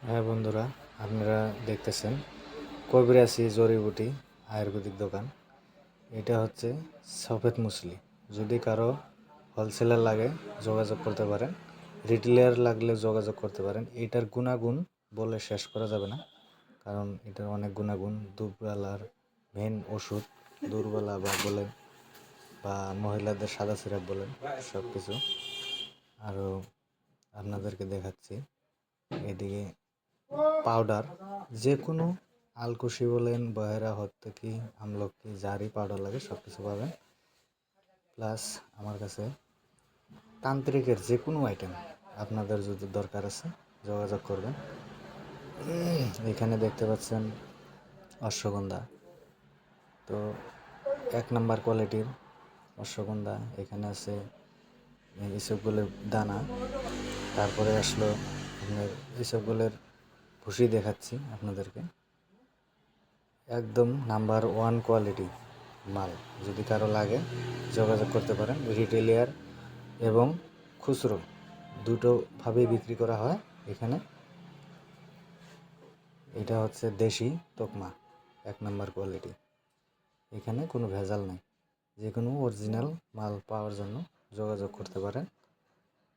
হ্যাঁ বন্ধুরা, আপনারা দেখতেছেন কবিরাসি জড়িবুটি আয়ুর্বেদিক দোকান। এটা হচ্ছে সফেদ মুসলি। যদি কারো হোলসেলার লাগে যোগাযোগ করতে পারেন, রিটেলার লাগলে যোগাযোগ করতে পারেন। এটার গুণাগুণ বলে শেষ করা যাবে না, কারণ এটার অনেক গুণাগুণ। দুর্বলার মেন ওষুধ, দুর্বলা বা বলেন বা মহিলাদের সাদা সিরাপ বলেন, সব কিছু। আরও আপনাদেরকে দেখাচ্ছি এদিকে পাউডার, যে কোনো আলকুশি বলেন, বহেরা, হত্তকি, আমলকি, যারই পাউডার লাগে সব কিছু পাবেন। প্লাস আমার কাছে তান্ত্রিকের যে কোনো আইটেম আপনাদের যদি দরকার আছে যোগাযোগ করবেন। এখানে দেখতে পাচ্ছেন অশ্বগন্ধা, তো 1 নাম্বার কোয়ালিটির অশ্বগন্ধা। এখানে আছে ইসবগুলের দানা। তারপরে আসলো আপনার ইসবগুলের ভুসি দেখাচ্ছি আপনাদেরকে। একদম নাম্বার 1 কোয়ালিটি মাল। যদি কারো লাগে যোগাযোগ করতে পারেন। রিটেলিয়ার এবং খুচরো দুটোভাবেই বিক্রি করা হয় এখানে। এটা হচ্ছে দেশি তোকমা, 1 নাম্বার কোয়ালিটি। এখানে কোনো ভেজাল নেই। যে কোনো অরিজিনাল মাল পাওয়ার জন্য যোগাযোগ করতে পারেন।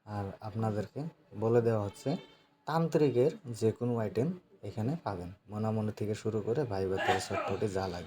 আর আপনাদেরকে বলে দেওয়া হচ্ছে তান্ত্রিকের যে কোনো আইটেম এখানে পাবেন, মনামনি থেকে শুরু করে ভাইবার থেকে চটপটি যা লাগে।